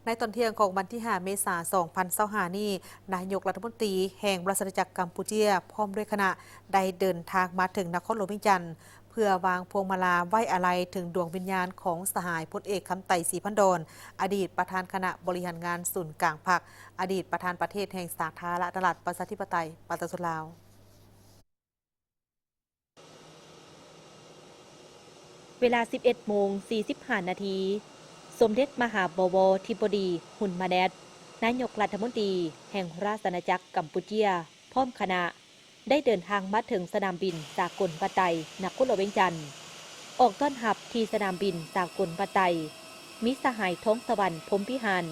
ในตอนเที่ยงของวันที่5เมษายน2025นี้นายกรัฐมนตรีแห่งราชอาณาจักรกัมพูชีพร้อมด้วยคณะได้เดินทางมาถึงนครหลวงเวียงจันทร์เพื่อวางพวงมาลาไว้อาลัยถึงดวงวิญญาณของสหายพลเอกคำไต่ศรีพันดรอดีตประธานคณะบริหารงานศูนย์กลางพรรคอดีตประธานประเทศแห่งสาธารณรัฐประชาธิปไตยประชาชนลาวเวลา 11:45 นาที สมเด็จมหาบวรธิบดีฮุนมาแนตนายกรัฐมนตรีแห่งราชอาณาจักรกัมพูชีพร้อมคณะได้เดินทางมาถึงสนามบินสากลปะไตนครหลวงเวียงจันทร์ออกต้อนรับที่สนามบินสากลปะไตมิสหายท้องสวรรค์พรหมพิหาร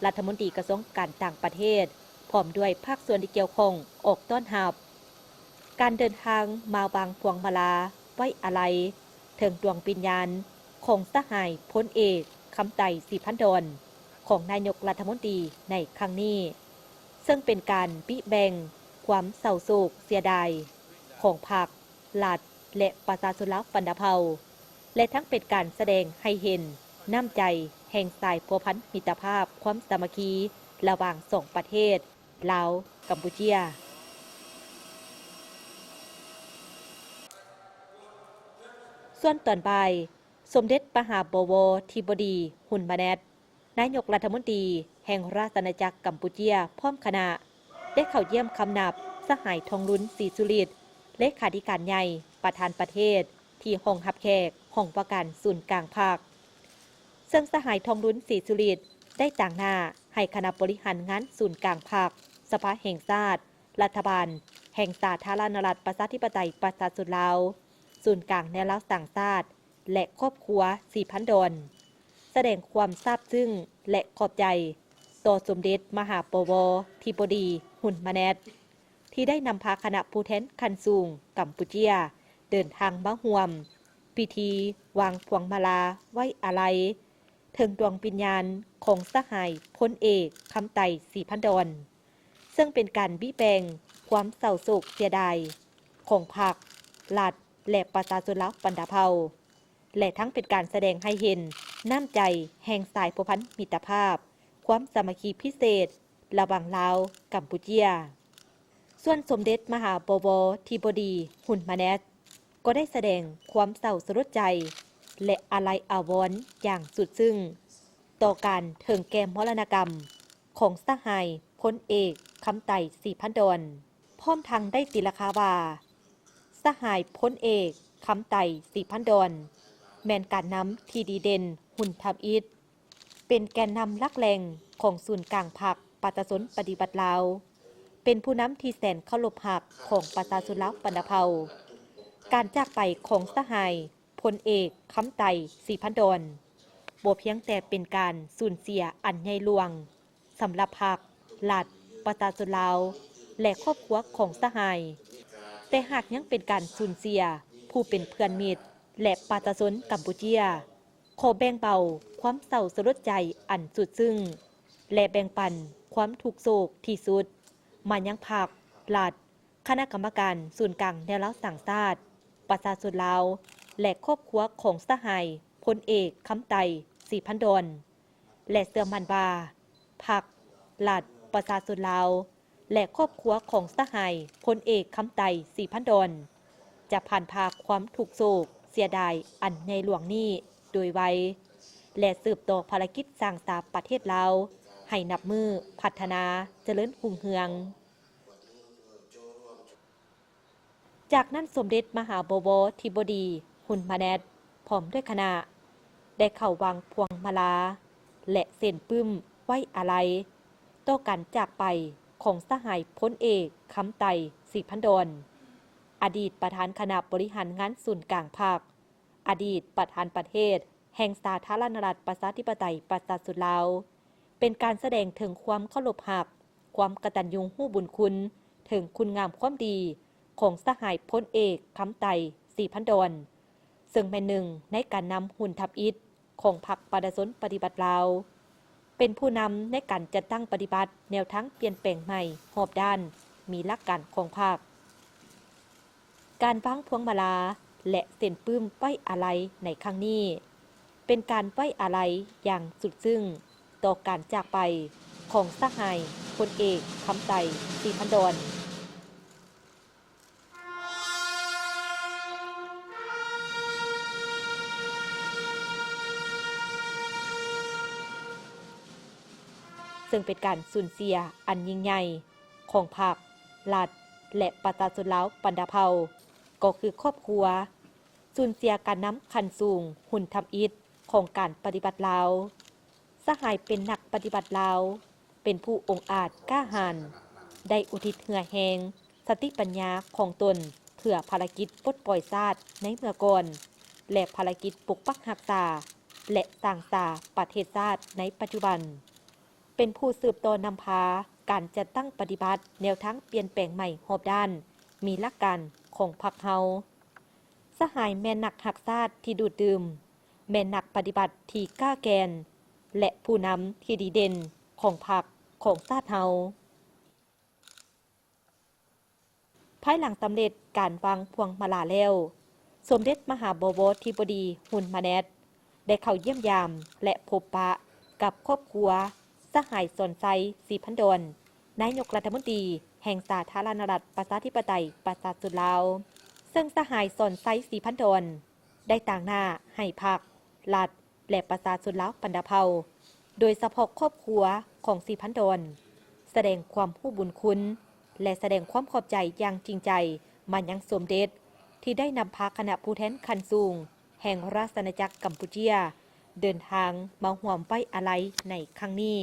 รัฐมนตรีกระทรวงการต่างประเทศพร้อมด้วยภาคส่วนที่เกี่ยวข้องออกต้อนรับการเดินทางมาวางพวงมาลาไว้อาลัยถึงดวงวิญญาณของสหายพลเอกคำไต่ศรีพันดรของนายกรัฐมนตรีในครั้งนี้ซึ่งเป็นการปิแบ่งความเศร้าโศกเสียดายของพรรครัฐและประชาชนลาวฟันดาเผาและทั้งเป็นการแสดงให้เห็นน้ำใจแห่งสายพัวพันมิตรภาพความสามัคคีระหว่างสองประเทศลาวกัมพูชีส่วนตอนบ่ายสมเด็จมหาบวรธิบดีฮุนมาแนตนายกรัฐมนตรีแห่งราชอาณาจักรกัมพูชีพร้อมคณะได้เข้าเยี่ยมคำนับสหายทองลุ้นศรีสุริตเลขาธิการใหญ่ประธานประเทศที่ห้องรับแขกห้องประกันศูนย์กลางภาคซึ่งสหายทองลุ้นศรีสุริตได้ต่างหน้าให้คณะบริหารงานศูนย์กลางภาคสภาแห่งชาติรัฐบาลแห่งสาธารณรัฐประชาธิปไตยประชาชนลาวศูนย์กลางแนวลาวต่างชาติและครอบครัวศรีพันดรแสดงความซาบซึ้งและขอบใจต่อสมเด็จมหาบวรธิบดีฮุนมาแนตที่ได้นำพาคณะผู้แทนขั้นสูงกัมพูชีเดินทางมาร่วมพิธีวางพวงมาลาไว้อาลัยถึงดวงวิญญาณของสหายพลเอกคำไต่ศรีพันดรซึ่งเป็นการบิแปลงความเศร้าโศกเสียดายของพรรครัฐและประชาชนลาวฟันดาเผาและทั้งเป็นการแสดงให้เห็นน้ำใจแห่งสายพัวพันมิตรภาพความสามัคคีพิเศษระหว่างลาวกัมพูชีส่วนสมเด็จมหาบวรธิบดีฮุนมาแนตก็ได้แสดงความเศร้าสลดใจและอาลัยอาวรณ์อย่างสุดซึ้งต่อการถึงแก่มรณกรรมของสหายพลเอกคำไต่ศรีพันดรพร้อมทั้งได้ตีราคาว่าสหายพลเอกคำไต่ศรีพันดรแมนการนำที่ดีเด่นหุ่นทำอิฐเป็นแกนนำลักแรงของศูนย์กลางพรรคประชาชนปฏิบัติลาวเป็นผู้นำที่แสนเคารพหักของประชาชนลาวฟันดาเผาการจากไปของสหายพลเอกคำไต่ศรีพันดรบ่เพียงแต่เป็นการสูญเสียอันใหญ่หลวงสำหรับพรรครัฐประชาชนลาวและครอบครัวของสหายแต่หากยังเป็นการสูญเสียผู้เป็นเพื่อนมิตรและประชาชนกัมพูชีขอแบ่งเบาความเศร้าสลดใจอันสุดซึ้งและแบ่งปันความทุกโศกที่สุดมายังพรรครัฐคณะกรรมการศูนย์กลางแนวรักต่างชาติประชาชนลาวและครอบครัวของสหายพลเอกคำไต่ศรีพันดรและเสื่อมั่นว่าพรรครัฐประชาชนลาวและครอบครัวของสหายพลเอกคำไต่ศรีพันดรจะผ่านพาความทุกโศกเสียดายอันในหลวงนี้โดยไวและสืบต่อภารกิจสร้างสรรค์ประเทศลาวให้นับมือพัฒนาเจริญรุ่งเรืองจากนั้นสมเด็จมหาบวรธิบดีฮุนมาแนตพร้อมด้วยคณะได้เข้าวางพวงมาลาและเส้นปึ้มไว้อาลัยต่อการจากไปของสหายพลเอกคำไต่ศรีพันดรอดีตประธานคณะบริหารงานศูนย์กลางภาคอดีตประธานประเทศแห่งสาธารณรัฐประชาธิปไตยประชาชนลาวเป็นการแสดงถึงความเคารพหักความกตัญญูรู้บุญคุณถึงคุณงามความดีของสหายพลเอกคำไต่ศรีพันดรซึ่งเป็นหนึ่งในการนำหุ่นทับอิฐของพรรคประชาชนปฏิบัติลาวเป็นผู้นำในการจัดตั้งปฏิบัติแนวทางเปลี่ยนแปลงใหม่รอบด้านมีหลักการของพรรคการวางพวงมาลาและเส้นปื้มไว้อาลัยในครั้งนี้เป็นการไว้อาลัยอย่างสุดซึ้ง ต่อการจากไปของสหายพลเอกคำไต่ศรีพันดรซึ่งเป็นการสูญเสียอันยิ่งใหญ่ของพรรครัฐและประชาชนลาวบรรดาเผ่าก็คือครอบครัวสูญเสียการนำคันสูงหุ่นทำอิฐของการปฏิบัติลาวสหายเป็นนักปฏิบัติลาวเป็นผู้องอาจกล้าหาญได้อุทิศเหือแหงสติปัญญาของตนเพื่อภารกิจปลดปล่อยชาติในเมื่อก่อนและภารกิจปกปักรักษาและสร้างสรรค์ประเทศชาติในปัจจุบันเป็นผู้สืบต่อนำพาการจัดตั้งปฏิบัติแนวทางเปลี่ยนแปลงใหม่รอบด้านมีหลักการของพรรคเฮาสหายแม่นนักหักชาติที่ดูดดื่มแม่นนักปฏิบัติที่กล้าแกนและผู้นำที่ดีเด่นของพรรคของชาติเฮาภายหลังสำเร็จการวางพวงมาลาแล้วสมเด็จมหาบวรธิบดีฮุนมาแนตได้เข้าเยี่ยมยามและพบปะกับครอบครัวสหายสนใจศรีพันดรนายกรัฐมนตรีแห่งสาธารณรัฐประชาธิปไตยประชาชนลาวซึ่งสหายสนใจศรีพันดรได้ต่างหน้าให้พรรครัฐและประชาชนลาวบรรดาเผ่าโดยเฉพาะครอบครัวของศรีพันดรแสดงความผู้บุญคุณและแสดงความขอบใจอย่างจริงใจมายังสมเด็จที่ได้นำพาคณะผู้แทนขั้นสูงแห่งราชอาณาจักรกัมพูชีเดินทางมาร่วมไว้อาลัยในครั้งนี้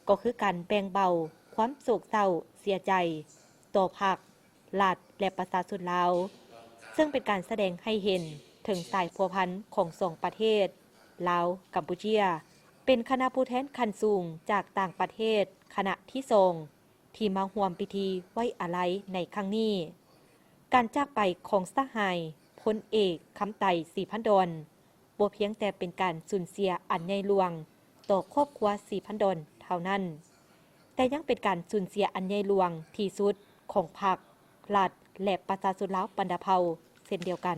ก็คือการแบ่งเบาความโศกเศร้าเสียใจต่อพรรครัฐและประชาชนลาวซึ่งเป็นการแสดงให้เห็นถึงสายพัวพันของสองประเทศลาวกัมพูชีเป็นคณะผู้แทนขั้นสูงจากต่างประเทศคณะที่ทรงที่มาร่วมพิธีไว้อาลัยในครั้งนี้การจากไปของสหายพลเอกคำไต่ศรีพันดรบ่เพียงแต่เป็นการสูญเสียอันใหญ่หลวงต่อครอบครัวศรีพันดรเท่านั้นแต่ยังเป็นการสูญเสียอันใหญ่หลวงที่สุดของพรรครัฐและประชาชนลาวบรรดาเผ่าเช่นเดียวกัน